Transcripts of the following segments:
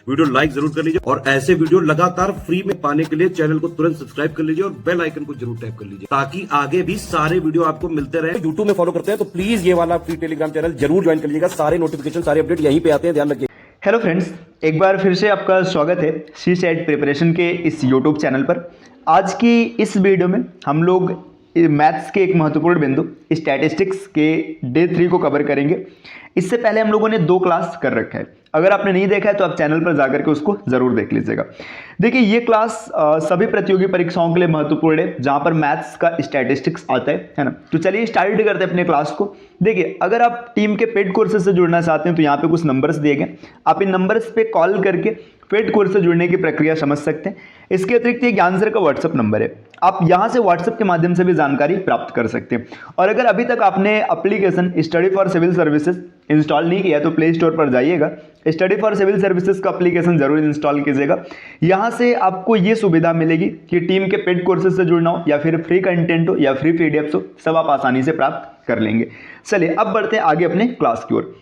Video like जरूर कर लीजिए और ऐसे वीडियो लगातार फ्री में पाने के लिए चैनल को तुरंत सब्सक्राइब कर लीजिए और बेल आइकन को जरूर टैप कर लीजिए ताकि आगे भी सारे वीडियो आपको मिलते रहे। यूट्यूब में फॉलो करते हैं तो प्लीज ये वाला फ्री टेलीग्राम चैनल जरूर ज्वाइन कर लीजिएगा। सारे नोटिफिकेशन सारे अपडेट यहीं पे आते हैं, ध्यान रखिए। हेलो फ्रेंड्स, एक बार फिर से आपका स्वागत है CSAT प्रिपरेशन के इस यूट्यूब चैनल पर। आज की इस वीडियो में हम लोग मैथ्स के एक महत्वपूर्ण बिंदु स्टैटिस्टिक्स के डे 3 को कवर करेंगे। इससे पहले हम लोगों ने 2 क्लास कर रखा है। अगर आपने नहीं देखा है तो आप चैनल पर जाकर के उसको जरूर देख लीजिएगा। देखिए, ये क्लास सभी प्रतियोगी परीक्षाओं के लिए महत्वपूर्ण है जहां पर मैथ्स का स्टैटिस्टिक्स आता है ना। तो चलिए स्टार्ट करते हैं अपने क्लास को। देखिए, अगर आप टीम के पेड कोर्सेज से जुड़ना चाहते हैं तो यहाँ पे कुछ नंबर्स दिए गए, आप इन नंबर्स पे कॉल करके पेड कोर्स से जुड़ने की प्रक्रिया समझ सकते हैं। इसके अतिरिक्त ये ज्ञान सर का व्हाट्सअप नंबर है, आप यहाँ से व्हाट्सअप के माध्यम से भी जानकारी प्राप्त कर सकते हैं। और अगर अभी तक आपने application study for civil services install नहीं किया तो प्ले स्टोर पर जाइएगा, स्टडी फॉर सिविल सर्विसेज का एप्लीकेशन जरूर इंस्टॉल कीजिएगा। यहाँ से आपको ये सुविधा मिलेगी कि टीम के पेड कोर्सेज से जुड़ना हो या फिर फ्री कंटेंट हो या फ्री पीडीएफ हो, सब आप आसानी से प्राप्त कर लेंगे। चलिए अब बढ़ते हैं आगे अपने क्लास की ओर।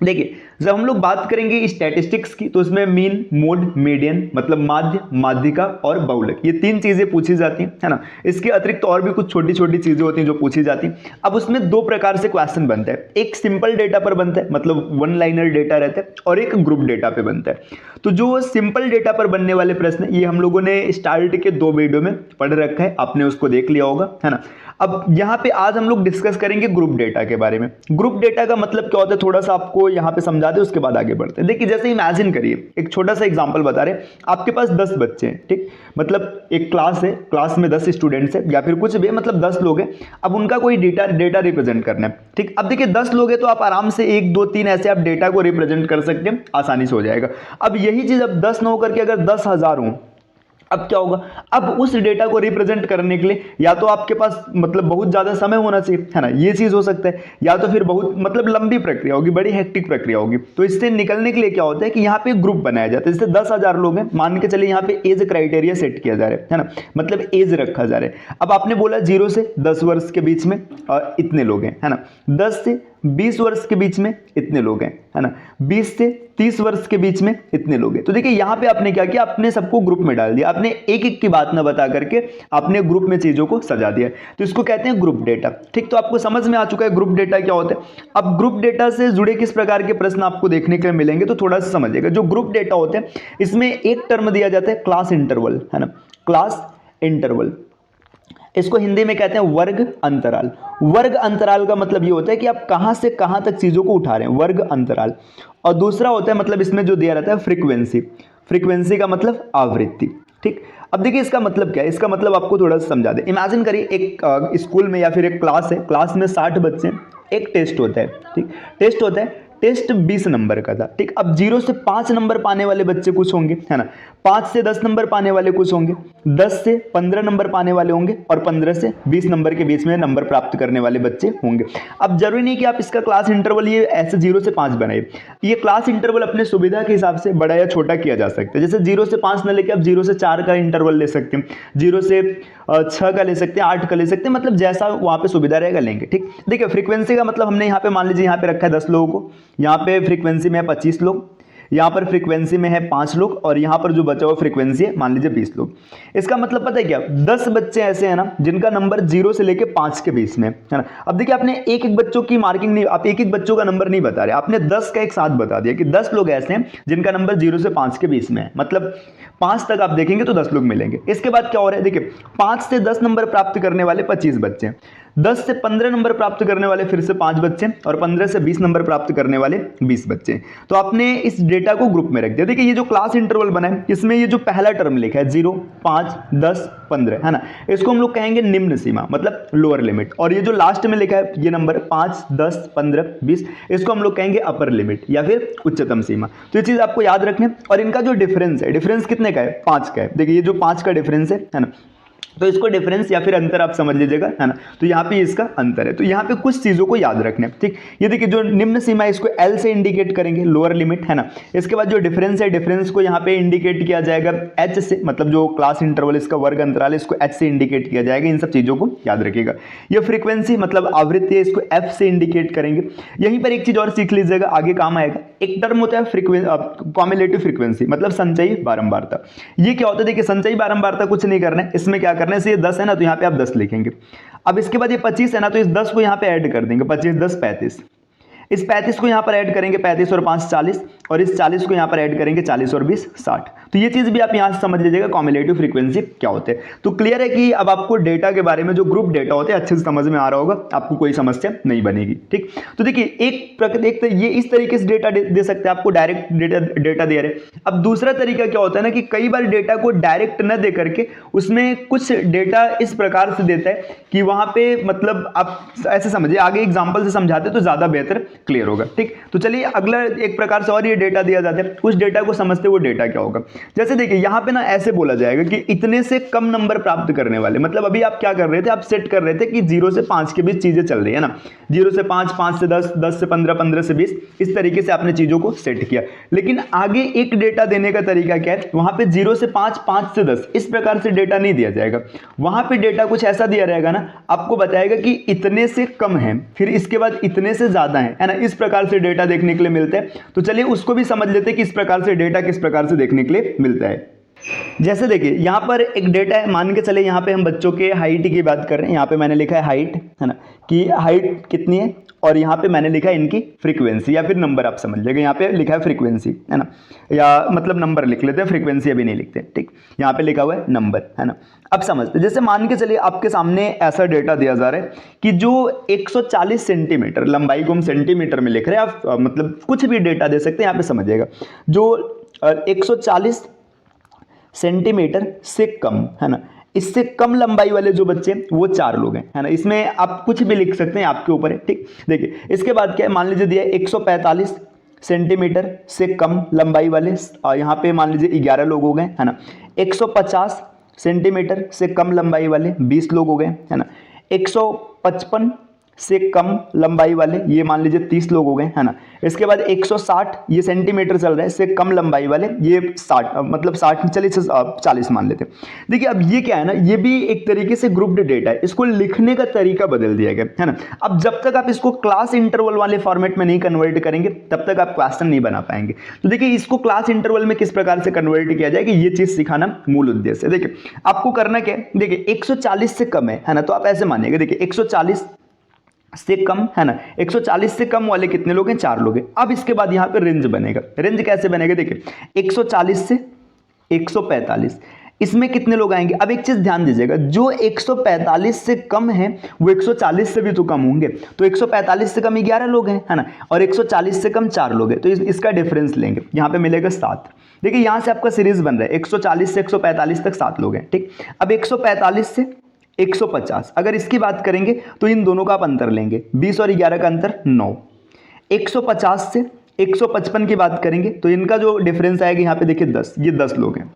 देखिए, जब हम लोग बात करेंगे स्टैटिस्टिक्स की तो उसमें मीन, मोड, मीडियन मतलब माध्य, माध्यिका और बहुलक, ये 3 चीजें पूछी जाती हैं, है ना। इसके अतिरिक्त और भी कुछ छोटी छोटी चीजें होती हैं जो पूछी जाती हैं। अब उसमें 2 प्रकार से क्वेश्चन बनता है, एक सिंपल डेटा पर बनता है मतलब 1 लाइनर डेटा रहता है, और एक ग्रुप डेटा पे बनता है। तो जो सिंपल डेटा पर बनने वाले प्रश्न ये हम लोगों ने स्टार्ट के 2 वीडियो में पढ़ रखा है, आपने उसको देख लिया होगा, है ना। अब यहाँ पे आज हम लोग डिस्कस करेंगे ग्रुप डेटा के बारे में। ग्रुप डेटा का मतलब क्या होता है थोड़ा सा आपको यहाँ पे समझा दे, उसके बाद आगे बढ़ते हैं। देखिए, जैसे इमेजिन करिए, एक छोटा सा एग्जांपल बता रहे, आपके पास 10 बच्चे हैं, ठीक, मतलब एक क्लास है, क्लास में 10 स्टूडेंट्स है या फिर कुछ भी, मतलब 10 लोग हैं। अब उनका कोई डेटा रिप्रेजेंट करना है, ठीक। अब देखिए 10 लोग हैं तो आप आराम से 1 2 3 ऐसे आप डेटा को रिप्रेजेंट कर सकते हैं, आसानी से हो जाएगा। अब यही चीज अब 10 न होकर के अगर 10,000 हो, अब क्या होगा, अब उस डेटा को रिप्रेजेंट करने के लिए या तो आपके पास मतलब बहुत ज्यादा समय होना चाहिए, है ना, ये चीज हो सकता है, या तो फिर बहुत मतलब लंबी प्रक्रिया होगी, बड़ी हेक्टिक प्रक्रिया होगी। तो इससे निकलने के लिए क्या होता है कि यहाँ पे ग्रुप बनाया जाता है। जैसे 10,000 लोग हैं, मान के चलिए यहाँ पे एज क्राइटेरिया सेट किया जा रहा है ना, मतलब एज रखा जा रहा है। अब आपने बोला 0 से 10 वर्ष के बीच में इतने लोग हैं, है ना, 10 से 20 वर्ष के बीच में इतने लोग हैं, है ना, 20 से 30 वर्ष के बीच में इतने लोग हैं। तो देखिए यहाँ पे आपने क्या किया, आपने सबको ग्रुप में डाल दिया, आपने एक एक की बात ना बता करके आपने ग्रुप में चीजों को सजा दिया। तो इसको कहते हैं ग्रुप डेटा, ठीक। तो आपको समझ में आ चुका है ग्रुप डेटा क्या होता है। अब ग्रुप डेटा से जुड़े किस प्रकार के प्रश्न आपको देखने के लिए मिलेंगे तो थोड़ा सा समझिएगा। जो ग्रुप डेटा होते हैं इसमें एक टर्म दिया जाता है क्लास इंटरवल, है ना, क्लास इंटरवल। इसको हिंदी में कहते हैं वर्ग अंतराल। वर्ग अंतराल का मतलब ये होता है कि आप कहां से कहां तक चीजों को उठा रहे हैं, वर्ग अंतराल। और दूसरा होता है मतलब इसमें जो दिया रहता है फ्रीक्वेंसी। फ्रीक्वेंसी का मतलब आवृत्ति, ठीक। अब देखिए इसका मतलब क्या है, इसका मतलब आपको थोड़ा सा समझा दे। इमेजिन करिए एक स्कूल में या फिर एक क्लास है, क्लास में 60 बच्चे हैं, एक टेस्ट होता है, ठीक, टेस्ट होता है। टेस्ट 20 नंबर का था, ठीक। अब 0 से 5 नंबर पाने वाले बच्चे कुछ होंगे, है ना, 5 से 10 नंबर पाने वाले कुछ होंगे, 10 से 15 नंबर पाने वाले होंगे और 15 से 20 नंबर के बीच में नंबर प्राप्त करने वाले बच्चे होंगे। अब जरूरी नहीं कि आप इसका क्लास इंटरवल ये ऐसे 0 से 5 बनाए, ये क्लास इंटरवल अपने सुविधा के हिसाब से बड़ा या छोटा किया जा सकता है। जैसे 0 से 5 न लेके आप 0 से 4 का इंटरवल ले सकते हैं, 0 से 6 का ले सकते हैं, 8 का ले सकते हैं, मतलब जैसा वहां पे सुविधा रहेगा लेंगे, ठीक। देखिए फ्रीक्वेंसी का मतलब हमने यहाँ पे मान लीजिए यहाँ पे रखा है 10 लोगों को, यहाँ पे फ्रीक्वेंसी में है 25 लोग, यहाँ पर फ्रीक्वेंसी में है 5 लोग और यहाँ पर जो बचा हुआ फ्रीक्वेंसी है मान लीजिए 20 लोग। इसका मतलब पता है क्या, 10 बच्चे ऐसे हैं ना जिनका नंबर 0 से लेके 5 के बीच में, है ना। अब देखिए आपने एक एक बच्चों की मार्किंग नहीं, आप एक एक बच्चों का नंबर नहीं बता रहे, आपने 10 का एक साथ बता दिया कि 10 लोग ऐसे हैं जिनका नंबर 0 से 5 के बीच में है, मतलब 5 तक आप देखेंगे तो 10 लोग मिलेंगे। इसके बाद क्या हो रहा है, देखिए 5 से 10 नंबर प्राप्त करने वाले 25 बच्चे, 10 से 15 नंबर प्राप्त करने वाले फिर से 5 बच्चे और 15 से 20 नंबर प्राप्त करने वाले 20 बच्चे। तो आपने इस डेटा को ग्रुप में रख दिया। देखिए ये जो क्लास इंटरवल बना है इसमें ये जो पहला टर्म लिखा है 0, 5, 10, 15, है ना, इसको हम लोग कहेंगे निम्न सीमा मतलब लोअर लिमिट। और ये जो लास्ट में लिखा है ये नंबर 5, 10, 15, 20, इसको हम लोग कहेंगे अपर लिमिट या फिर उच्चतम सीमा। तो ये चीज आपको याद रखना। और इनका जो डिफरेंस है, डिफरेंस कितने का है, 5 का है। देखिए ये जो 5 का डिफरेंस है ना, तो इसको डिफरेंस या फिर अंतर आप समझ लीजिएगा, है ना। तो यहाँ पे इसका अंतर है। तो यहाँ पे कुछ चीज़ों को याद रखना है, ठीक। ये देखिए जो निम्न सीमा है इसको L से इंडिकेट करेंगे, लोअर लिमिट, है ना। इसके बाद जो डिफरेंस है, डिफरेंस को यहाँ पे इंडिकेट किया जाएगा H से, मतलब जो क्लास इंटरवल इसका वर्ग अंतराल है इसको H से इंडिकेट किया जाएगा। इन सब चीज़ों को याद रखिएगा। ये फ्रीक्वेंसी मतलब आवृत्ति है, इसको F से इंडिकेट करेंगे। यहीं पर एक चीज़ और सीख लीजिएगा, आगे काम आएगा। एक टर्म होता है कॉम्युलेटिव फ्रीक्वेंसी, मतलब संचयी बारंबारता। ये क्या होता है, देखिए संचयी बारंबारता कुछ नहीं करना है, इसमें क्या करने से, ये 10 है ना, तो यहाँ पे आप 10 लिखेंगे। अब इसके बाद ये 25 है ना, तो इस 10 को यहाँ पे ऐड कर देंगे, 25 10 35। इस 35 को यहाँ पर ऐड करेंगे, 35 और 5 40, और इस 40 को यहाँ पर ऐड करेंगे, 40 और 20 60। तो ये चीज़ भी आप यहाँ से समझ लीजिएगा कॉम्युलेटिव फ्रीक्वेंसी क्या होते हैं। तो क्लियर है कि अब आपको डेटा के बारे में, जो ग्रुप डेटा होते हैं, अच्छे से समझ में आ रहा होगा, आपको कोई समस्या नहीं बनेगी, ठीक। तो देखिए एक ये इस तरीके से डेटा दे सकते हैं, आपको डायरेक्ट डेटा दे रहे हैं। अब दूसरा तरीका क्या होता है ना, कि कई बार डेटा को डायरेक्ट न दे करके उसमें कुछ डेटा इस प्रकार से देता है कि वहाँ पे मतलब आप ऐसे समझिए, आगे एग्जाम्पल से समझाते तो ज़्यादा बेहतर क्लियर होगा, ठीक। तो चलिए अगला एक प्रकार से और ये डेटा दिया जाता है, उस डेटा को समझते वो डेटा क्या होगा। जैसे देखिए यहाँ पे ना ऐसे बोला जाएगा कि इतने से कम नंबर प्राप्त करने वाले, मतलब अभी आप क्या कर रहे थे, आप सेट कर रहे थे कि 0 से 5 के बीच चीजें चल रही है ना, 0 से 5, 5 से 10, 10 से 15, 15 से 20, इस तरीके से आपने चीजों को सेट किया। लेकिन आगे एक डेटा देने का तरीका क्या है, वहां पे 0 से 5, 5 से 10 इस प्रकार से डेटा नहीं दिया जाएगा। वहां पे डेटा कुछ ऐसा दिया रहेगा ना, आपको बताएगा कि इतने से कम है, फिर इसके बाद इतने से ज्यादा है ना, इस प्रकार से डेटा देखने के लिए मिलता है। तो चलिए उसको भी समझ लेते हैं कि इस प्रकार से डेटा किस प्रकार से देखने के लिए मिलता है। जैसे देखिए यहाँ पर एक डेटा है, मान के चले यहाँ पे हम बच्चों के हाइट की बात कर रहे हैं। यहाँ पे मैंने लिखा है हाइट, है ना, कि हाइट कितनी है, और यहाँ पे मैंने लिखा है इनकी फ्रीक्वेंसी या फिर नंबर, आप समझ लीजिएगा। यहाँ पे लिखा है फ्रीक्वेंसी, है ना, या मतलब नंबर लिख लेते हैं, फ्रीक्वेंसी अभी नहीं लिखते, ठीक। यहाँ पे लिखा हुआ है नंबर, है ना। अब समझते, जैसे मान के चलिए आपके सामने ऐसा डेटा दिया जा रहा है कि जो 140 सेंटीमीटर, लंबाई को हम सेंटीमीटर में लिख रहे हैं, आप मतलब कुछ भी डेटा दे सकते हैं, यहाँ पे समझिएगा। जो 140 सेंटीमीटर से कम, है ना, इससे कम लंबाई वाले जो बच्चे वो 4 लोग हैं, है ना। इसमें आप कुछ भी लिख सकते हैं, आपके ऊपर है, ठीक। देखिए इसके बाद क्या है, मान लीजिए दिया 145 सेंटीमीटर से कम लंबाई वाले, यहाँ पे मान लीजिए 11 लोग हो गए, है ना। 150 सेंटीमीटर से कम लंबाई वाले 20 लोग हो गए, है ना। 155 से कम लंबाई वाले ये मान लीजिए 30 लोग हो गए, है ना। इसके बाद 160, ये सेंटीमीटर चल रहा है, से कम लंबाई वाले ये 60, मतलब 60 चलिए 40 मान लेते हैं। देखिए अब ये क्या है ना, ये भी एक तरीके से ग्रुप्ड डेटा है, इसको लिखने का तरीका बदल दिया गया, है ना। अब जब तक आप इसको क्लास इंटरवल वाले फॉर्मेट में नहीं कन्वर्ट करेंगे तब तक आप क्वेश्चन नहीं बना पाएंगे। तो देखिए इसको क्लास इंटरवल में किस प्रकार से कन्वर्ट किया जाए, कि ये चीज सिखाना मूल उद्देश्य है। देखिए आपको करना क्या है, देखिए 140 से कम है ना, तो आप ऐसे मानिएगा, देखिए 140 से कम, है ना, 140 से कम वाले कितने लोग हैं, 4 लोग हैं। अब इसके बाद यहाँ पे रेंज बनेगा। रेंज कैसे बनेगा, देखिए 140 से 145, इसमें कितने लोग आएंगे। अब एक चीज ध्यान दीजिएगा, जो 145 से कम है वो 140 से भी तो कम होंगे, तो 145 से कम 11 लोग हैं, है ना, और 140 से कम 4 लोग हैं, तो इसका डिफरेंस लेंगे, यहाँ पे मिलेगा 7। देखिए यहाँ से आपका सीरीज बन रहा है, 140 से 145 तक 7 लोग हैं, ठीक। अब 145 से 150 अगर इसकी बात करेंगे तो इन दोनों का आप अंतर लेंगे, 20 और 11 का अंतर 9। 150 से 155 की बात करेंगे तो इनका जो डिफरेंस आएगा यहाँ पे देखिए 10, ये 10 लोग हैं।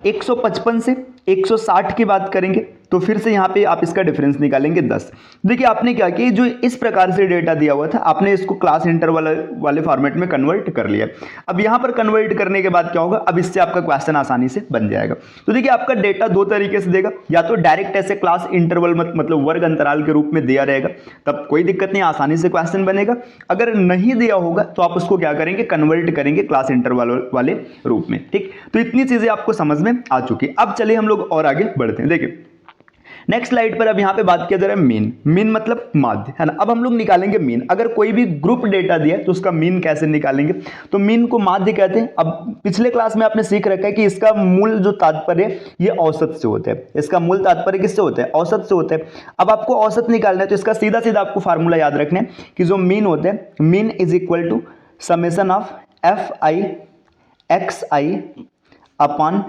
155 से 160 की बात करेंगे तो फिर से यहाँ पे आप इसका डिफरेंस निकालेंगे 10। देखिए आपने क्या किया, जो इस प्रकार से डेटा दिया हुआ था आपने इसको क्लास इंटरवल वाले फॉर्मेट में कन्वर्ट कर लिया। अब यहाँ पर कन्वर्ट करने के बाद क्या होगा, अब इससे आपका क्वेश्चन आसानी से बन जाएगा। तो देखिए आपका डेटा दो तरीके से देगा, या तो डायरेक्ट ऐसे क्लास इंटरवल मतलब वर्ग अंतराल के रूप में दिया रहेगा, तब कोई दिक्कत नहीं, आसानी से क्वेश्चन बनेगा। अगर नहीं दिया होगा तो आप उसको क्या करेंगे, कन्वर्ट करेंगे क्लास इंटरवल वाले रूप में, ठीक। तो इतनी चीजें आपको समझ में आ चुकी है। अब चलिए हम लोग और आगे बढ़ते हैं। देखिए नेक्स्ट स्लाइड पर अब यहाँ पे बात किया जा रहा है मीन। मीन मतलब माध्य, है ना। अब हम लोग निकालेंगे मीन। अगर कोई भी ग्रुप डेटा दिया है तो उसका मीन कैसे निकालेंगे, तो मीन को माध्य कहते हैं। अब पिछले क्लास में आपने सीख रखा है कि इसका मूल जो तात्पर्य ये औसत से होता है। इसका मूल तात्पर्य किससे होता है, औसत से होता है। अब आपको औसत निकालना है तो इसका सीधा सीधा आपको फार्मूला याद रखना है कि जो मीन होता है, mean is equal to summation of f i x i upon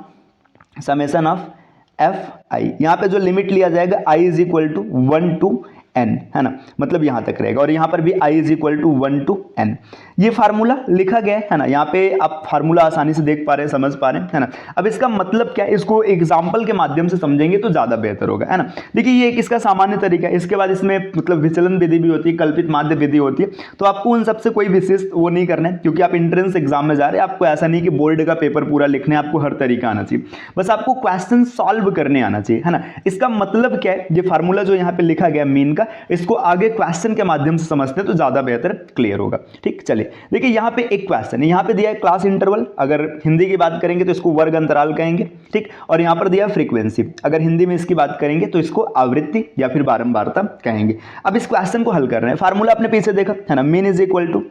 summation of f i. यहाँ पे जो लिमिट लिया जाएगा i is equal to 1 to n, है ना, मतलब यहाँ तक रहेगा। और यहाँ पर भी i is equal to 1 to n। ये फार्मूला लिखा गया है ना, यहाँ पे आप फार्मूला आसानी से देख पा रहे हैं, समझ पा रहे हैं, है ना। अब इसका मतलब क्या है, इसको एग्जाम्पल के माध्यम से समझेंगे तो ज्यादा बेहतर होगा, है ना। देखिए ये एक इसका सामान्य तरीका है। इसके बाद इसमें मतलब विचलन विधि भी होती है, कल्पित माध्य विधि होती है। तो आपको उन सबसे कोई विशेष वो नहीं करना है, क्योंकि आप एंट्रेंस एग्जाम में जा रहे हैं। आपको ऐसा नहीं कि बोर्ड का पेपर पूरा लिखना है, आपको हर तरीका आना चाहिए, बस आपको क्वेश्चन सॉल्व करने आना चाहिए, है ना। इसका मतलब क्या है, ये फार्मूला जो यहाँ पे लिखा गया मीन का, इसको आगे क्वेश्चन के माध्यम से समझते हैं तो ज्यादा बेहतर क्लियर होगा। ठीक, चलिए देखिए यहाँ पे एक क्वेश्चन है, यहाँ पे दिया है क्लास इंटरवल, अगर हिंदी की बात करेंगे तो इसको वर्ग अंतराल कहेंगे। ठीक, और यहाँ पर दिया फ्रीक्वेंसी, अगर हिंदी में इसकी बात करेंगे तो इसको आवृत्ति या फिर बारंबारता कहेंगे। अब इस क्वेश्चन को हल कर रहे हैं, फार्मूला आपने पीछे देखा है ना, mean is equal to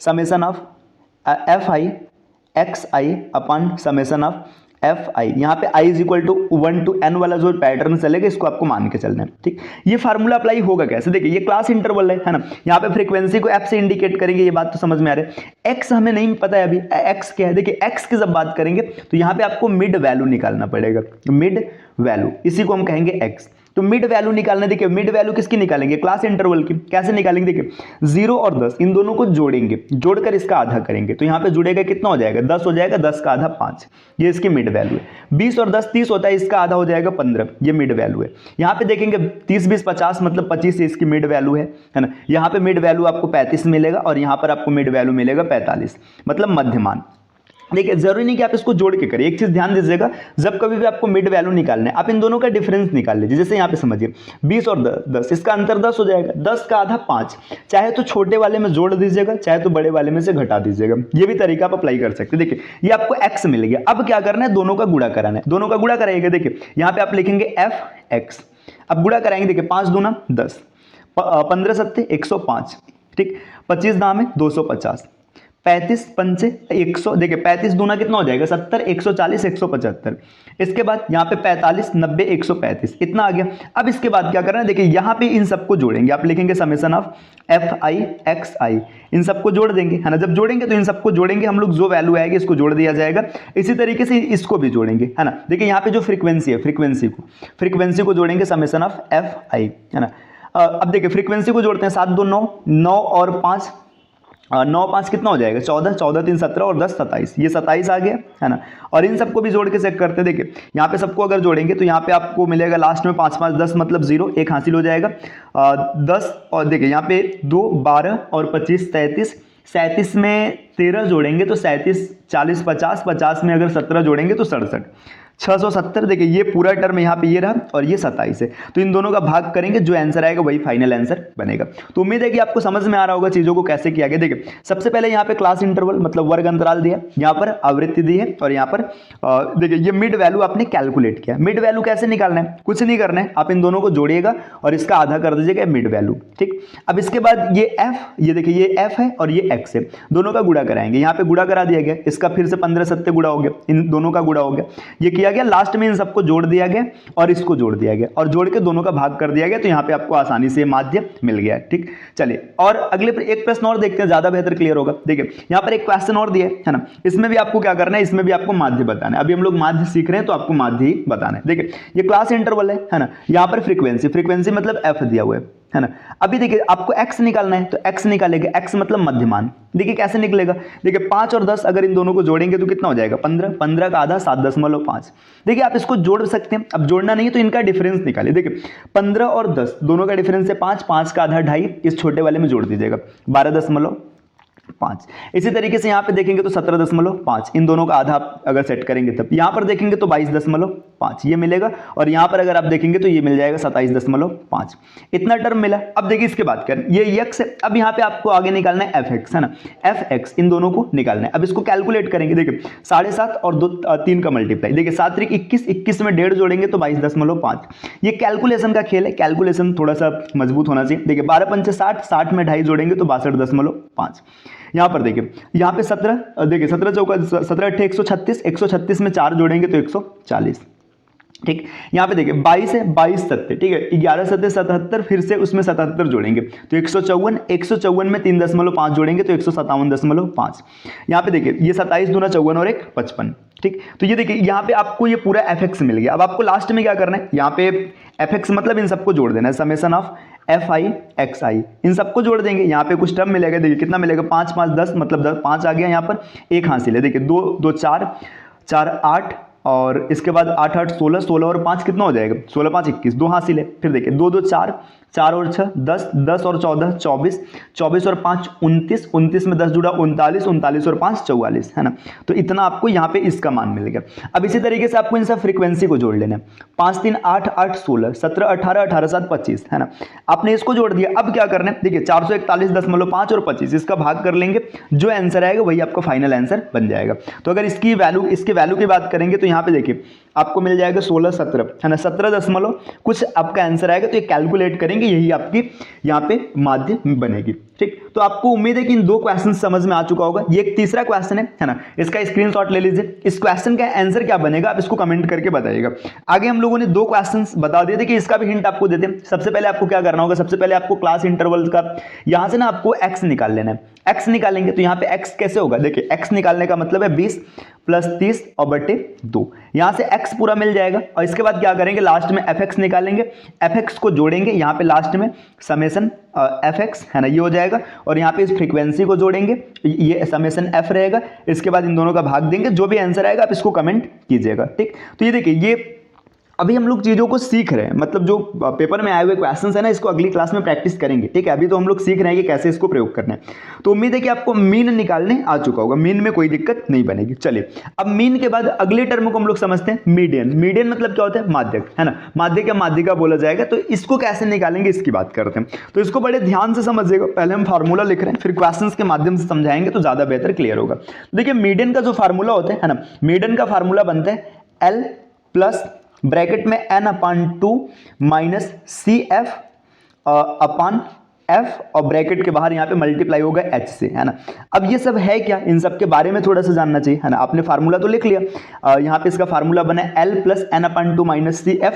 summation of f i x i upon summation of f i. यहाँ पे i is equal to 1 to n वाला जो पैटर्न चलेगा इसको आपको मान के चलना है। ठीक, ये फार्मूला अप्लाई होगा कैसे, देखिए ये क्लास इंटरवल है ना। यहाँ पे फ्रीक्वेंसी को एफ से इंडिकेट करेंगे, ये बात तो समझ में आ रहा है। एक्स हमें नहीं पता है अभी, एक्स क्या है। देखिए एक्स की जब बात करेंगे तो यहाँ पे आपको मिड वैल्यू निकालना पड़ेगा, मिड वैल्यू, इसी को हम कहेंगे एक्स। तो मिड वैल्यू निकालना, देखिए मिड वैल्यू किसकी निकालेंगे, क्लास इंटरवल की। कैसे निकालेंगे, देखिए 0 और 10 इन दोनों को जोड़ेंगे, जोड़कर इसका आधा करेंगे तो यहाँ पे जुड़ेगा कितना हो जाएगा, 10 हो जाएगा, 10 का आधा 5, ये इसकी मिड वैल्यू है। 20 और 10 30 होता है, इसका आधा हो जाएगा 15, ये मिड वैल्यू है। यहाँ पे देखेंगे 30 20 50 मतलब 25 से इसकी मिड वैल्यू है ना। यहाँ पे मिड वैल्यू आपको 35 मिलेगा और यहाँ पर आपको मिड वैल्यू मिलेगा 45, मतलब मध्यमान। देखिए जरूरी नहीं कि आप इसको जोड़ के करिए, एक चीज ध्यान दीजिएगा, जब कभी भी आपको मिड वैल्यू निकालना है आप इन दोनों का डिफरेंस निकाल लीजिए। जैसे यहाँ पे समझिए 20 और 10 इसका अंतर 10 हो जाएगा, 10 का आधा 5, चाहे तो छोटे वाले में जोड़ दीजिएगा, चाहे तो बड़े वाले में से घटा दीजिएगा, ये भी तरीका आप अप्लाई कर सकते हैं। देखिए ये आपको x मिल गया, अब क्या करना है, दोनों का गुणा कराना है। दोनों का गुणा कराइएगा, देखिए यहाँ पे आप लिखेंगे एफ एक्स, अब गुणा कराएंगे, देखिए 5 दूना 10, 15 सत्ते 105, ठीक, 25 दाम है 250, 35 पंचे 100, देखिए 35 दूना कितना हो जाएगा 70, 140 175, इसके बाद यहाँ पे 45 90 135, इतना आ गया। अब इसके बाद क्या करना है, देखिए यहाँ पे इन सबको जोड़ेंगे, आप लिखेंगे summation of f i x i, इन सबको जोड़ देंगे, है ना। जब जोड़ेंगे तो इन सबको जोड़ेंगे हम लोग, जो वैल्यू आएगी इसको जोड़ दिया जाएगा। इसी तरीके से इसको भी जोड़ेंगे, है ना। देखिए यहाँ पे जो फ्रीक्वेंसी है, फ्रीक्वेंसी को जोड़ेंगे समेशन ऑफ एफ आई, है ना। अब देखिए फ्रीक्वेंसी को जोड़ते हैं, 7 2 9, 9 और 5 9 5 कितना हो जाएगा 14, 14 3 17 और 10 27, ये 27 आ गया, है ना। और इन सबको भी जोड़ के चेक करते हैं, देखिए यहाँ पे सबको अगर जोड़ेंगे तो यहाँ पे आपको मिलेगा लास्ट में 5 5 10 मतलब 0, एक हासिल हो जाएगा 10, और देखिए यहाँ पे 2 12 और 25 33, 37 में 13 जोड़ेंगे तो 37, 40 50, 50 में अगर 17 जोड़ेंगे तो 67, 670। देखिए ये पूरा टर्म यहाँ पे ये रहा और ये 27 है, तो इन दोनों का भाग करेंगे, जो आंसर आएगा वही फाइनल आंसर बनेगा। तो उम्मीद है कि आपको समझ में आ रहा होगा चीजों को कैसे किया गया। देखिए सबसे पहले यहाँ पे क्लास इंटरवल मतलब वर्ग अंतराल दिया, यहाँ पर आवृत्ति दी है, और यहाँ पर देखिए ये मिड वैल्यू आपने कैलकुलेट किया। मिड वैल्यू कैसे निकालना है, कुछ नहीं करना है, आप इन दोनों को जोड़िएगा और इसका आधा कर दीजिएगा मिड वैल्यू, ठीक। अब इसके बाद ये एफ, ये देखिए ये एफ है और ये एक्स है, दोनों का गुणा कराएंगे, यहाँ पे गुणा करा दिया गया, इसका फिर से 15 सत्ते गुणा हो गया, इन दोनों का गुणा हो गया, ये किया गया, लास्ट में इन सबको जोड़ दिया गया और इसको जोड़ दिया गया और जोड़ के दोनों का भाग कर दिया गया, तो यहाँ पे आपको आसानी से माध्य मिल गया, ठीक। चलिए और अगले एक प्रश्न और देखते हैं, ज्यादा बेहतर क्लियर होगा। देखिए यहाँ पर एक क्वेश्चन और दिया है ना, इसमें भी आपको क्या करना है, इसमें भी आपको माध्य बताना है। अभी हम लोग माध्य सीख रहे हैं तो आपको माध्य ही बताना है। देखिए ये क्लास इंटरवल है ना, यहाँ पर फ्रीक्वेंसी मतलब एफ दिया हुआ है ना। अभी देखिए आपको x निकालना है, तो x निकालेंगे, x मतलब मध्यमान। देखिए कैसे निकलेगा, देखिए 5 और 10 अगर इन दोनों को जोड़ेंगे तो कितना हो जाएगा 15, 15 का आधा 7.5। देखिए आप इसको जोड़ सकते हैं, अब जोड़ना नहीं है तो इनका डिफरेंस निकालिए। देखिए 15 और 10 दोनों का डिफरेंस है 5, 5 का आधा 2.5, इस छोटे वाले में जोड़ दीजिएगा 12.5। इसी तरीके से यहाँ पे देखेंगे तो 17.5, इन दोनों का आधा आप अगर सेट करेंगे तब यहाँ पर देखेंगे तो 22.5 ये मिलेगा, और यहाँ पर अगर आप देखेंगे तो ये मिल जाएगा 27.5, इतना टर्म मिला। अब देखिए इसके बाद क्या, ये x है, अब यहाँ पे आपको आगे निकालना है fx, है ना, fx इन दोनों को निकालना है। अब इसको कैलकुलेट करेंगे, देखिए 7.5 और 3 का मल्टीप्लाई, देखिए 7 3 21, 21 में 1.5 जोड़ेंगे तो 22.5। ये कैलकुलेशन का खेल है, कैलकुलेशन थोड़ा सा मजबूत होना चाहिए। देखिए 12 पंचे 60, 60 में 2.5 जोड़ेंगे तो 62.5। यहाँ पर देखिए यहाँ पे 17, देखिए 17 चौका 17 अट्ठे 136, 136 में 4 जोड़ेंगे तो 140, ठीक। यहाँ पे देखिए 22 है, 22 सत्ते, ठीक है, 11 सत्ते 77, फिर से उसमें 77 जोड़ेंगे तो 154, 154 में 3.5 जोड़ेंगे तो 157.5। यहाँ पे देखिए ये 27 दूना 54 और 1 55, ठीक। तो ये देखिए यहाँ पे आपको ये पूरा fx मिल गया। अब आपको लास्ट में क्या करना है, यहाँ पे fx मतलब इन सबको जोड़ देना है, समेशन ऑफ FI XI, इन सबको जोड़ देंगे, यहाँ पे कुछ टर्म मिलेगा, देखिए कितना मिलेगा, 5 5 10, मतलब 10 5 आ गया, यहाँ पर एक हासिल है, देखिए 2 2 4 4 8, और इसके बाद 8 8 16, 16 और 5 कितना हो जाएगा, 16 5 21, 2 हासिल है। फिर देखिए 2 2 4, 4 और 6 10, 10 और 14 24, 24 और 5 29, 29 में 10 जुड़ा 39, 39 और 5 44, है ना। तो इतना आपको यहाँ पे इसका मान मिलेगा। अब इसी तरीके से आपको इन सब फ्रीक्वेंसी को जोड़ लेना है, 5 3 8 8 16, 17 18, 18 7 25, है ना। आपने इसको जोड़ दिया, अब क्या करना है, देखिए 441.5 और 25, इसका भाग कर लेंगे, जो आंसर आएगा वही आपका फाइनल आंसर बन जाएगा। तो अगर इसकी वैल्यू, इसके वैल्यू की बात करेंगे तो यहाँ पे देखिए आपको मिल जाएगा 16 17, है ना, 17 दशमलव कुछ आपका आंसर आएगा। तो ये कैलकुलेट करेंगे, यही आपकी यहाँ पे माध्य बनेगी। ठीक, तो आपको उम्मीद है कि इन 2 क्वेश्चन समझ में आ चुका होगा। ये एक तीसरा क्वेश्चन है ना, इसका स्क्रीनशॉट ले लीजिए। इस क्वेश्चन का आंसर क्या बनेगा आप इसको कमेंट करके बताइएगा। आगे हम लोगों ने 2 क्वेश्चंस बता दिए थे कि इसका भी हिंट आपको देते हैं। सबसे पहले आपको क्या करना होगा, सबसे पहले आपको क्लास इंटरवल का यहाँ से ना आपको x निकाल लेना है। x निकालेंगे तो यहाँ पे x कैसे होगा, देखिए x निकालने का मतलब है 20 + 30 और बटे 2, यहाँ से x पूरा मिल जाएगा। और इसके बाद क्या करेंगे, लास्ट में fx निकालेंगे, fx को जोड़ेंगे, यहाँ पे लास्ट में समेसन fx, है ना, ये हो जाएगा। और यहाँ पे इस फ्रीक्वेंसी को जोड़ेंगे, ये समेसन f रहेगा। इसके बाद इन दोनों का भाग देंगे, जो भी आंसर आएगा आप इसको कमेंट कीजिएगा। ठीक, तो ये देखिए, ये अभी हम लोग चीज़ों को सीख रहे हैं, मतलब जो पेपर में आए हुए क्वेश्चंस है ना, इसको अगली क्लास में प्रैक्टिस करेंगे। ठीक है, अभी तो हम लोग सीख रहे हैं कि कैसे इसको प्रयोग करना है। तो उम्मीद है कि आपको मीन निकालने आ चुका होगा, मीन में कोई दिक्कत नहीं बनेगी। चलिए, अब मीन के बाद अगले टर्म को हम लोग समझते हैं, मीडियन। मीडियन मतलब क्या होता है, माध्यक, है ना, माध्यक या माध्यिका बोला जाएगा। तो इसको कैसे निकालेंगे इसकी बात करते हैं। तो इसको बड़े ध्यान से समझिएगा, पहले हम फार्मूला लिख रहे हैं, फिर क्वेश्चन के माध्यम से समझाएंगे तो ज़्यादा बेहतर क्लियर होगा। देखिए, मीडियन का जो फार्मूला होता है ना, मीडियन का फार्मूला बनता है L प्लस ब्रैकेट में n/2 माइनस CF अपान F, और ब्रैकेट के बाहर यहाँ पे मल्टीप्लाई होगा H से, है ना। अब ये सब है क्या, इन सब के बारे में थोड़ा सा जानना चाहिए, है ना। आपने फार्मूला तो लिख लिया, यहाँ पे इसका फार्मूला बना है L plus n/2 minus CF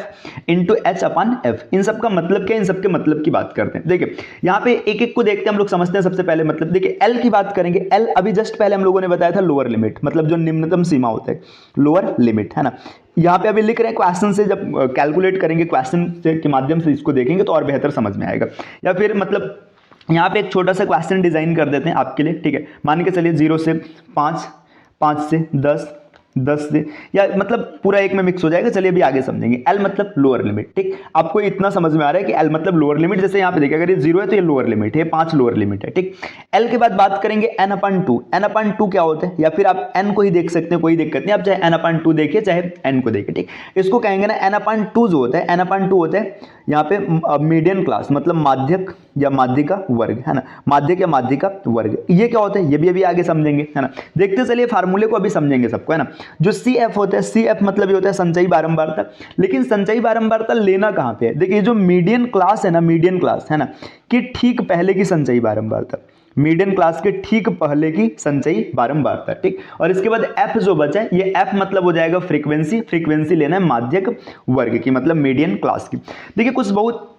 into H अपान F। इन सब का मतलब क्या है, इन सब के मतलब की बात करते हैं। देखिए, यहाँ पे एक एक को देखते हैं हम लोग, समझते हैं। सबसे पहले मतलब देखिए, L की बात करेंगे। L अभी जस्ट पहले हम लोगों ने बताया था लोअर लिमिट, मतलब जो निम्नतम सीमा होता है, लोअर लिमिट, है ना। यहाँ पे अभी लिख रहे हैं, क्वेश्चन से जब कैलकुलेट करेंगे, क्वेश्चन के माध्यम से इसको देखेंगे तो और बेहतर समझ में आएगा। या फिर मतलब यहाँ पे एक छोटा सा क्वेश्चन डिजाइन कर देते हैं आपके लिए। ठीक है, मान के चलिए 0 से 5, 5 से 10, 10 से, या मतलब पूरा एक में मिक्स हो जाएगा। चलिए अभी आगे समझेंगे। L मतलब लोअर लिमिट। ठीक, आपको इतना समझ में आ रहा है कि L मतलब लोअर लिमिट। जैसे यहाँ पे देखिए, अगर ये 0 है तो ये लोअर लिमिट है, 5 लोअर लिमिट है। ठीक, L के बाद बात करेंगे n/2। n/2 क्या होता है, या फिर आप n को ही देख सकते हैं, कोई दिक्कत नहीं, आप चाहे n/2 देखिए चाहे n को देखिए। ठीक, इसको कहेंगे ना n/2 जो होता है, n/2 होता है यहाँ पे मीडियन क्लास, मतलब माध्यक या माध्यिका वर्ग, है ना, माध्यक या माध्यिका वर्ग। ये क्या होता है, ये भी अभी आगे समझेंगे, है ना। देखते चलिए फार्मूले को अभी समझेंगे सबको, है ना। जो CF होता है, CF मतलब ये होता है संचयी बारंबारता। लेकिन संचयी बारंबारता लेना कहाँ पे है, देखिए जो मीडियन क्लास है ना, मीडियन क्लास, है ना, कि ठीक पहले की संचयी बारंबारता, मीडियन क्लास के ठीक पहले की संचयी बारंबारता। ठीक, और इसके बाद F जो बचा है, ये F मतलब हो जाएगा फ्रीक्वेंसी। फ्रीक्वेंसी लेना है माध्यक वर्ग की, मतलब मीडियन क्लास की। देखिए, कुछ बहुत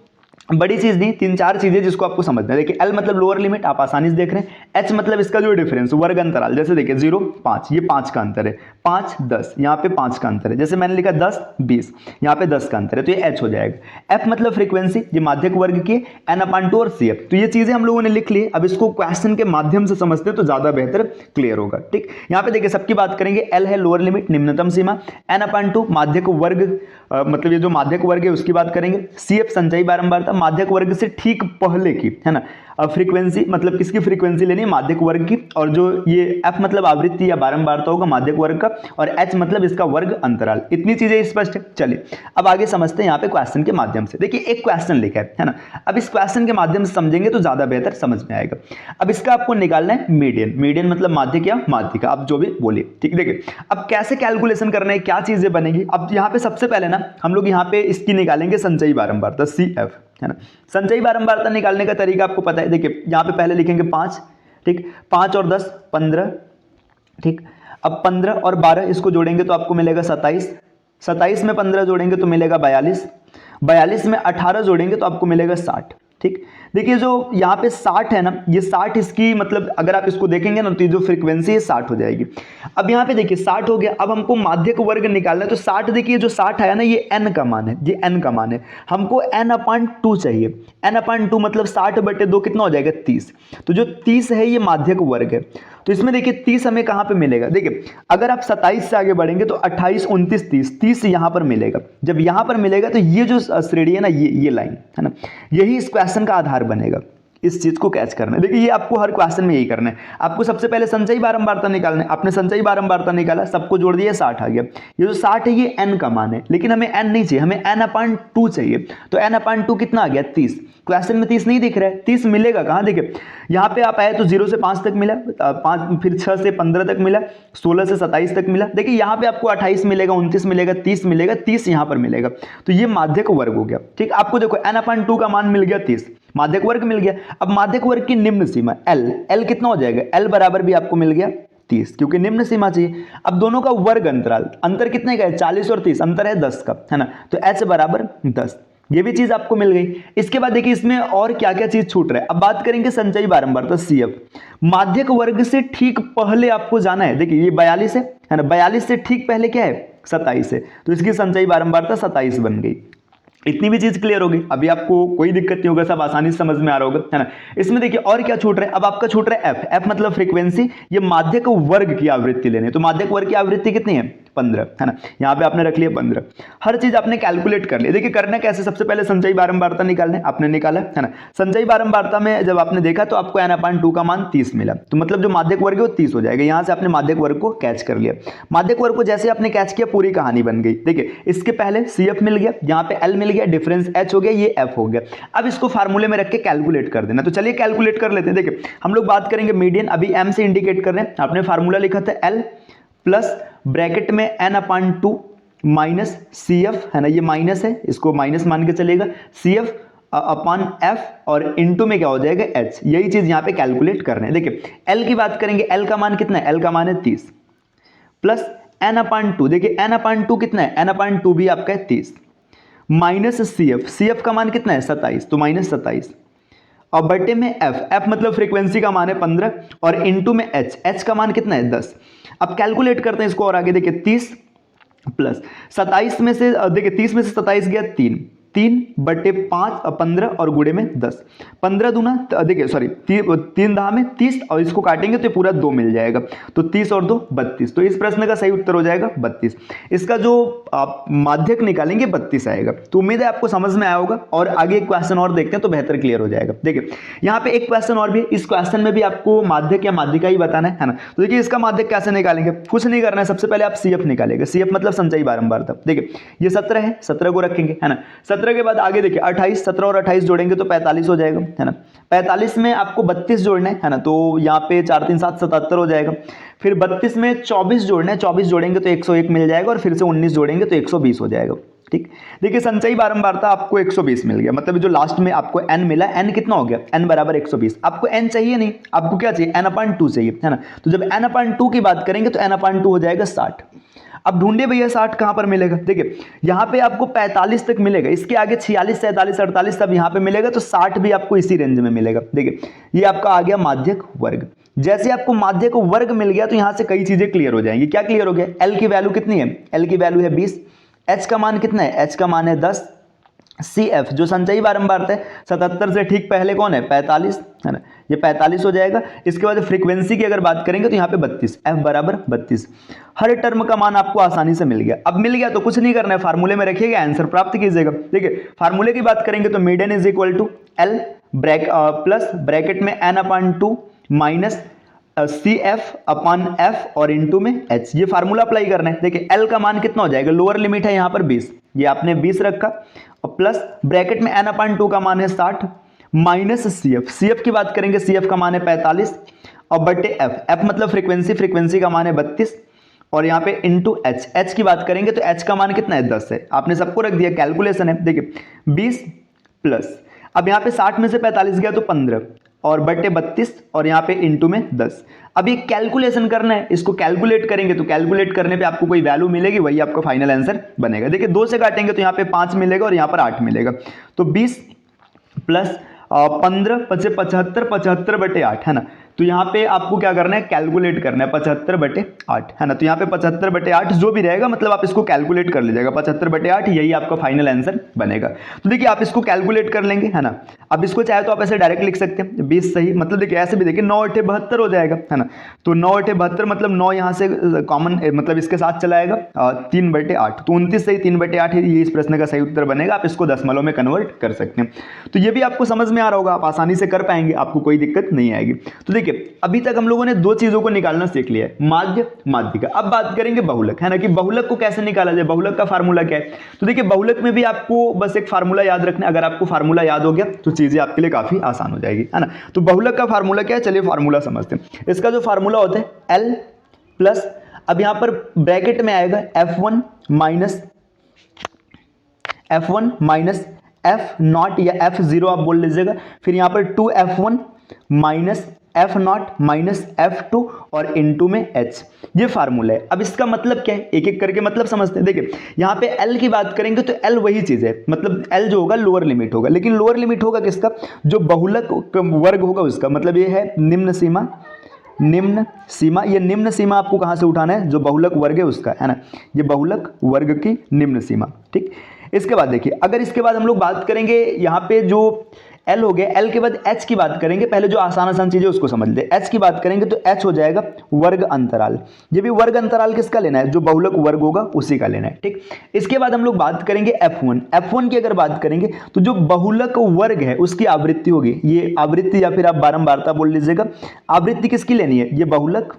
बड़ी चीज नहीं, 3-4 चीजें जिसको आपको समझना है। देखिए, L मतलब लोअर लिमिट, आप आसानी से देख रहे हैं। H मतलब इसका जो डिफरेंस, वर्ग अंतराल, जैसे देखिए 0 5, ये 5 का अंतर है, 5 10, यहाँ पे 5 का अंतर है। जैसे मैंने लिखा 10 20, यहाँ पे 10 का अंतर है, तो ये H हो जाएगा। F मतलब फ्रीक्वेंसी, ये माध्यक वर्ग की, n/2 और CF। तो ये चीजें हम लोगों ने लिख ली। अब इसको क्वेश्चन के माध्यम से समझते हैं तो ज्यादा बेहतर क्लियर होगा। ठीक, यहाँ पे देखिए सबकी बात करेंगे। L है लोअर लिमिट, निम्नतम सीमा, n/2 माध्यक वर्ग, मतलब ये जो माध्यक वर्ग है उसकी बात करेंगे। CF संचयी बारंबारता, माध्यक वर्ग से ठीक पहले की, है ना। फ्रीक्वेंसी मतलब किसकी फ्रीक्वेंसी लेनी है, माध्यक वर्ग की। और जो ये F मतलब आवृत्ति या बारंबारता होगा माध्यक वर्ग का, और H मतलब इसका वर्ग अंतराल। इतनी चीजें स्पष्ट है। चलिए अब आगे समझते हैं यहाँ पे क्वेश्चन के माध्यम से। देखिए, एक क्वेश्चन लिखा है ना। अब इस क्वेश्चन के माध्यम से समझेंगे तो ज्यादा बेहतर समझ में आएगा। अब इसका आपको निकालना है मीडियन। मीडियन मतलब माध्यक या माध्यिका, आप जो भी बोलिए। ठीक, देखिए अब कैसे कैलकुलेशन करना है, क्या चीजें बनेगी। अब यहाँ पे सबसे पहले ना हम लोग यहाँ पे इसकी निकालेंगे संचयी बारंबारता, CF, है ना। संचयी बारंबारता निकालने का तरीका आपको पता है। देखिए, यहाँ पे पहले लिखेंगे 5, ठीक, 5 और 10 15, ठीक। अब 15 और 12 इसको जोड़ेंगे तो आपको मिलेगा 27, 27 में 15 जोड़ेंगे तो मिलेगा 42, 42 में 18 जोड़ेंगे तो आपको मिलेगा 60। ठीक, देखिए जो यहाँ पे 60 है ना, ये 60 इसकी मतलब अगर आप इसको देखेंगे ना तो ये जो फ्रीक्वेंसी है 60 हो जाएगी। अब यहाँ पे देखिए 60 हो गया, अब हमको माध्यक वर्ग निकालना है, तो 60 देखिए जो 60 आया ना ये n का मान है, ये n का मान है, हमको n/2 चाहिए। n/2 मतलब 60/2 कितना हो जाएगा 30। तो जो 30 है ये माध्यक वर्ग है। तो इसमें देखिए 30 हमें कहाँ पे मिलेगा, देखिए अगर आप 27 से आगे बढ़ेंगे तो 28, 29, 30 यहाँ पर मिलेगा। जब यहाँ पर मिलेगा तो ये जो श्रेणी है ना, ये लाइन है ना, यही इस क्वेश्चन का आधार बनेगा। इस चीज को कैच करना है। देखिए ये आपको हर क्वेश्चन में यही करना है। आपको सबसे पहले संचयी बारंबारता निकालना है। आपने संचयी बारंबारता निकाला, सबको जोड़ दिया, 60 आ गया। ये जो 60 है ये n का मान है, लेकिन हमें n नहीं चाहिए, हमें n/2 चाहिए। तो n/2 कितना आ गया 30। क्वेश्चन में 30 नहीं दिख रहा है, 30 मिलेगा कहाँ, देखिए यहाँ पे आप आए तो 0 से 5 तक मिला, 5 फिर 6 से 15 तक मिला, 16 से 27 तक मिला। देखिए यहाँ पे आपको 28 मिलेगा, 29 मिलेगा, 30 मिलेगा, 30 यहाँ पर मिलेगा। तो ये माध्यक वर्ग हो गया। ठीक, आपको देखो n/2 का मान मिल गया 30, माध्यक वर्ग मिल गया। अब माध्यक वर्ग की निम्न सीमा L कितना हो जाएगा, L बराबर भी आपको मिल गया 30, क्योंकि निम्न सीमा चाहिए। अब दोनों का वर्ग अंतराल, अंतर कितने का है 40 और 30, अंतर है 10 का, है ना। तो h बराबर 10, ये भी चीज आपको मिल गई। इसके बाद देखिए इसमें और क्या क्या चीज छूट रहा है। अब बात करेंगे संचयी बारंबारता CF। माध्यक वर्ग से ठीक पहले आपको जाना है। देखिए ये 42 है ना, 42 से ठीक पहले क्या है 27 है, तो इसकी संचयी बारंबारता 27 बन गई। इतनी भी चीज क्लियर हो गई, अभी आपको कोई दिक्कत नहीं होगा, सब आसानी से समझ में आ रहा होगा, है ना। इसमें देखिए और क्या छूट रहा है, अब आपका छूट रहा है f मतलब फ्रीक्वेंसी। ये माध्यक वर्ग की आवृत्ति लेने, तो माध्यक वर्ग की आवृत्ति कितनी है 15, है ना। यहाँ पे आपने रख लिया 15, हर चीज आपने कैलकुलेट कर लिया। देखिए करना कैसे, सबसे पहले संचयी बारंबारता निकालने, आपने निकाला, है ना। संचयी बारंबारता में जब आपने देखा तो आपको n/2 का मान 30 मिला, तो मतलब जो माध्यक वर्ग है वो 30 हो जाएगा। यहाँ से आपने माध्यक वर्ग को कैच कर लिया। माध्यक वर्ग को जैसे आपने कैच किया पूरी कहानी बन गई। देखिए इसके पहले CF मिल गया, यहाँ पे L मिल गया, डिफरेंस H हो गया, ये F हो गया। अब इसको फार्मूले में रख के कैलकुलेट कर देना। तो चलिए कैलकुलेट कर लेते हैं। देखिए हम लोग बात करेंगे मीडियन, अभी M से इंडिकेट कर रहे हैं। आपने फार्मूला लिखा था L प्लस ब्रैकेट में n/2 माइनस CF, है ना, ये माइनस है, इसको माइनस मान के चलेगा, CF अपॉन F और इनटू में क्या हो जाएगा H। यही चीज यहाँ पे कैलकुलेट कर रहे हैं। देखिए L की बात करेंगे, L का मान कितना है, L का मान है 30 प्लस n/2। देखिए n/2 कितना है, n/2 भी आपका है 30 माइनस CF का मान कितना है 27, तो माइनस 27 और बटे में F मतलब फ्रीक्वेंसी का मान है 15 और इनटू में H का मान कितना है 10। अब कैलकुलेट करते हैं इसको और आगे। देखिए 30 प्लस 27 में से, देखिए 30 में से 27 गया 3 बटे 5 15 और गुणे में 10, 15 दूना, देखिए सॉरी 3 दहा में 30 और इसको काटेंगे तो पूरा 2 मिल जाएगा, तो 30 और 2 32। तो इस प्रश्न का सही उत्तर हो जाएगा 32। इसका जो आप माध्यक निकालेंगे 32 आएगा। तो उम्मीद है आपको समझ में आया होगा, और आगे एक क्वेश्चन और देखते हैं तो बेहतर क्लियर हो जाएगा। देखिए यहाँ पे एक क्वेश्चन और भी है, इस क्वेश्चन में भी आपको माध्यक या माध्यिका ही बताना है ना। तो देखिए इसका माध्यक कैसे निकालेंगे, कुछ नहीं करना है, सबसे पहले आप CF निकालेंगे। CF मतलब संचयी बारंबारता। देखिए ये 17 है, 17 को रखेंगे, है ना। 17 के बाद आगे देखिए 28, 17 और 28 जोड़ेंगे तो 45 हो जाएगा, है ना। 45 में आपको 32 जोड़ना है ना, तो यहाँ पे 4 3 7 77 हो जाएगा। फिर 32 में 24 जोड़ना है, 24 जोड़ेंगे तो 101 मिल जाएगा, और फिर से 19 जोड़ेंगे तो 120 हो जाएगा। ठीक, देखिए संचयी बारंबारता आपको 120 मिल गया, मतलब जो लास्ट में आपको n मिला, n कितना हो गया, n बराबर 120। आपको n चाहिए नहीं, आपको क्या चाहिए, n/2 चाहिए, है ना। तो जब n/2 की बात करेंगे तो n/2 हो जाएगा 60। अब ढूंढिए भैया 60 कहां पर मिलेगा। देखिए यहां पे आपको 45 तक मिलेगा, इसके आगे 46 47 48 तब यहां पे मिलेगा, तो 60 भी आपको इसी रेंज में मिलेगा। देखिए ये आपका आ गया माध्यक वर्ग। जैसे आपको माध्यक वर्ग मिल गया तो यहां से कई चीजें क्लियर हो जाएंगी। क्या क्लियर हो गया, L की वैल्यू कितनी है, L की वैल्यू है 20, H का मान कितना है, H का मान है 10, CF जो संचयी बारंबारता है 77 से ठीक पहले कौन है 45, है ना, ये 45 हो जाएगा। इसके बाद फ्रीक्वेंसी की अगर बात करेंगे तो यहाँ पे 32, F बराबर 32। हर टर्म का मान आपको आसानी से मिल गया। अब मिल गया तो कुछ नहीं करना है, फार्मूले में रखिएगा, आंसर प्राप्त कीजिएगा। देखिए फार्मूले की बात करेंगे तो median is equal to L plus bracket में n/2 minus CF upon F और इनटू में H। ये फार्मूला अप्लाई करना है। देखिए L का मान कितना हो जाएगा, लोअर लिमिट है यहाँ पर 20, ये आपने 20 रखा, और प्लस ब्रैकेट में n/2 का मान है 60 माइनस CF की बात करेंगे, CF का मान है 45 और बटे F मतलब फ्रीक्वेंसी का मान है 32 और यहाँ पे इनटू H की बात करेंगे तो H का मान कितना है 10 है, आपने सबको रख दिया, कैलकुलेशन है। देखिए 20 प्लस, अब यहाँ पे 60 में से 45 गया तो 15 और बटे 32 और यहाँ पे इनटू में 10। अब ये कैलकुलेशन करना है, इसको कैलकुलेट करेंगे तो कैलकुलेट करने पे आपको कोई वैल्यू मिलेगी, वही आपका फाइनल आंसर बनेगा। देखिए 2 से काटेंगे तो यहाँ पे 5 मिलेगा और यहाँ पर 8 मिलेगा, तो 20 प्लस 15 पचे 75, 75/8 है ना। तो यहाँ पे आपको क्या करना है, कैलकुलेट करना है 75/8 है ना। तो यहाँ पे 75/8 जो भी रहेगा मतलब आप इसको कैलकुलेट कर लीजिएगा, 75/8 यही आपका फाइनल आंसर बनेगा। तो देखिए आप इसको कैलकुलेट कर लेंगे है ना। अब इसको चाहे तो आप ऐसे डायरेक्ट लिख सकते हैं 20 सही, मतलब देखिए ऐसे भी देखिए 9 8 72 हो जाएगा है ना। तो 9 8 72 मतलब 9 यहाँ से कॉमन मतलब इसके साथ चलाएगा 3/8, तो 29 सही 3/8 ये इस प्रश्न का सही उत्तर बनेगा। आप इसको दशमलव में कन्वर्ट कर सकते हैं। तो ये भी आपको समझ में आ रहा होगा, आप आसानी से कर पाएंगे, आपको कोई दिक्कत नहीं आएगी। तो देखिए अभी तक हम लोगों ने दो चीजों को निकालना सीख लिया है, माध्य माध्यिका। अब बात करेंगे बहुलक है ना, कि बहुलक को कैसे निकाला जाए, बहुलक का फार्मूला क्या है। तो देखिए बहुलक में भी आपको बस एक फार्मूला याद रखना है, अगर आपको फार्मूला याद हो गया तो चीजें आपके लिए काफी आसान हो जाएगी है ना। तो बहुलक का फार्मूला क्या है, चलिए फार्मूला समझते हैं। इसका जो फार्मूला होता है L प्लस, अब यहां पर ब्रैकेट में आएगा F1 माइनस F0 या F0 आप बोल लीजिएगा, फिर यहां पर 2F1 minus F0 minus F2 और इनटू में H, ये फार्मूला है। अब इसका मतलब क्या है, एक एक करके मतलब समझते हैं। देखिए यहाँ पे L की बात करेंगे तो L वही चीज है, मतलब L जो होगा लोअर लिमिट होगा, लेकिन लोअर लिमिट होगा किसका, जो बहुलक वर्ग होगा उसका, मतलब ये है निम्न सीमा। निम्न सीमा, ये निम्न सीमा आपको कहां से उठाना है, जो बहुलक वर्ग है उसका है ना, ये बहुलक वर्ग की निम्न सीमा। ठीक, इसके बाद देखिए अगर इसके बाद हम लोग बात करेंगे यहाँ पे जो L हो गया, L के बाद H की बात करेंगे। पहले जो आसान आसान चीजें उसको समझ ले। H की बात करेंगे तो H हो जाएगा वर्ग अंतराल। ये भी वर्ग अंतराल किसका लेना है, जो बहुलक वर्ग होगा उसी का लेना है। ठीक, इसके बाद हम लोग बात करेंगे F1। F1 की अगर बात करेंगे तो जो बहुलक वर्ग है उसकी आवृत्ति होगी, ये आवृत्ति या फिर आप बारंबारता बोल लीजिएगा। आवृत्ति किसकी लेनी है, ये बहुलक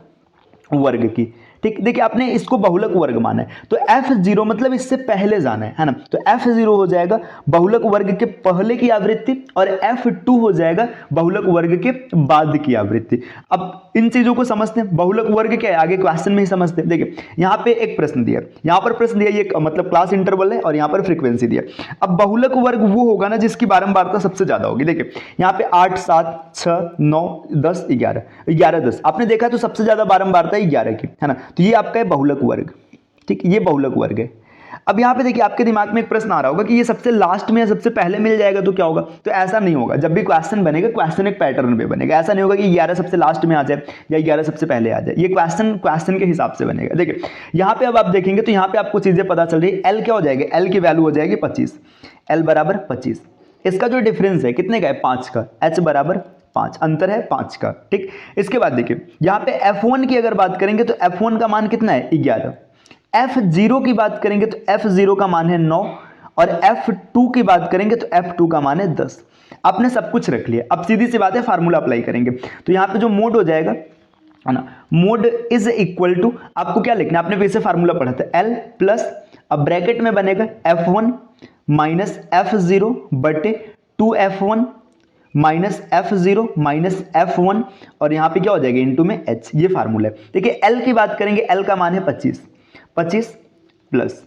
वर्ग की। ठीक, देखिए आपने इसको बहुलक वर्ग माना है तो F0 मतलब इससे पहले जाना है ना। तो F0 हो जाएगा बहुलक वर्ग के पहले की आवृत्ति और F2 हो जाएगा बहुलक वर्ग के बाद की आवृत्ति। अब इन चीजों को समझते हैं, बहुलक वर्ग क्या है आगे क्वेश्चन में ही समझते हैं। देखिए यहाँ पे एक प्रश्न दिया, यहाँ पर प्रश्न दिया, ये मतलब क्लास इंटरवल है और यहाँ पर फ्रीक्वेंसी दिया। अब बहुलक वर्ग वो होगा ना जिसकी बारंबारता सबसे ज्यादा होगी। देखिए यहाँ पे 8 7 6 9 10 11 11 10 आपने देखा तो सबसे ज्यादा बारंबारता 11 की है ना। तो ये आपका है बहुलक वर्ग। ठीक, ये बहुलक वर्ग है। अब यहाँ पे देखिए आपके दिमाग में एक प्रश्न आ रहा होगा कि ये सबसे लास्ट में या सबसे पहले मिल जाएगा तो क्या होगा। तो ऐसा नहीं होगा, जब भी क्वेश्चन बनेगा क्वेश्चन एक पैटर्न पे बनेगा। ऐसा नहीं होगा कि 11 सबसे लास्ट में आ जाए या 11 सबसे पहले आ जाए, ये क्वेश्चन के हिसाब से बनेगा। देखिए यहाँ पे अब आप देखेंगे तो यहाँ पे आपको चीजें पता चल रही है। एल क्या हो जाएगी, एल की वैल्यू हो जाएगी 25, एल बराबर 25। इसका जो डिफरेंस है कितने का है, 5 का, एच बराबर 5, अंतर है 5 का। ठीक, इसके बाद देखिए यहाँ पे F1 की अगर बात करेंगे तो F1 का मान कितना है, 11। F0 की बात करेंगे तो F0 का मान है 9 और F2 की बात करेंगे तो F2 का मान है 10। आपने सब कुछ रख लिया, अब सीधी सी बात है फार्मूला अप्लाई करेंगे। तो यहाँ पे जो मोड हो जाएगा है ना, मोड इज इक्वल टू, आपको क्या लिखना है, आपने वैसे फार्मूला पढ़ा था L प्लस, अब ब्रैकेट में बनेगा F1 माइनस F0 बटे 2F1 minus F0 minus F1 और यहाँ पे क्या हो जाएगा इनटू में H, ये फार्मूला है। देखिए L की बात करेंगे, L का मान है 25 प्लस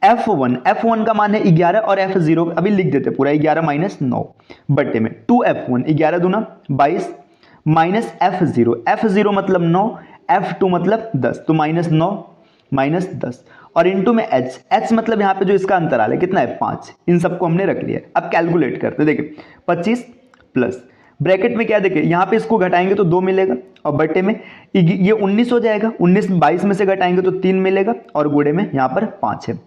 F1 का मान है 11 और F0 अभी लिख देते पूरा 11 माइनस 9 बटे में 2F1 11 दूना 22 माइनस F0 मतलब 9, F2 मतलब 10, तो माइनस 9 माइनस 10 और इनटू में H मतलब यहाँ पे जो इसका अंतराल है कितना है 5, इन सबको हमने रख लिया। अब कैलकुलेट करते, देखिए 25 प्लस ब्रैकेट में क्या, देखिए यहाँ पे इसको घटाएंगे तो 2 मिलेगा और बटे में ये 19 हो जाएगा, 19 22 में से घटाएंगे तो 3 मिलेगा और गुणे में यहाँ पर 5 है।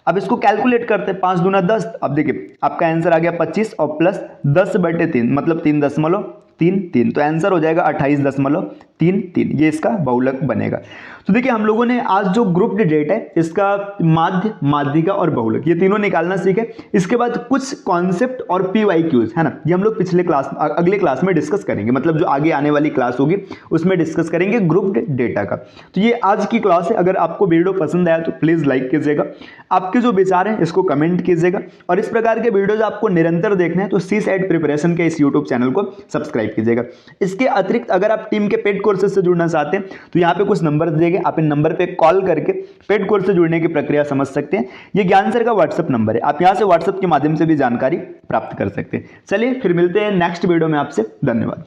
अब इसको कैलकुलेट करते हैं, 5 दूना 10, अब देखिए आपका आंसर आ गया 25 और प्लस 10 बटे 3 मतलब 3.33, तो आंसर हो जाएगा 28.33, ये इसका बहुलक बनेगा। तो देखिए हम लोगों ने आज जो ग्रुप डेट है इसका माध्य, माध्यिका और बहुलक ये तीनों निकालना सीखे। इसके बाद कुछ कॉन्सेप्ट और PYQs है ना, ये हम लोग अगले क्लास में डिस्कस करेंगे, मतलब जो आगे आने वाली क्लास होगी उसमें डिस्कस करेंगे ग्रुप डेटा का। तो ये आज की क्लास है। अगर आपको वीडियो पसंद आया तो प्लीज लाइक कीजिएगा, आपके जो विचार हैं इसको कमेंट कीजिएगा और इस प्रकार के वीडियोज आपको निरंतर देखना है तो CSAT प्रिपरेशन के इस यूट्यूब चैनल को सब्सक्राइब कीजिएगा। इसके अतिरिक्त अगर आप टीम के पेड कोर्सेज से जुड़ना चाहते हैं तो यहाँ पे कुछ नंबर दिए गए, आप इन नंबर पे कॉल करके पेड कोर्स से जुड़ने की प्रक्रिया समझ सकते हैं। ये ज्ञान सर का व्हाट्सएप नंबर है, आप यहाँ से व्हाट्सएप के माध्यम से भी जानकारी प्राप्त कर सकते हैं। चलिए फिर मिलते हैं नेक्स्ट वीडियो में आपसे, धन्यवाद।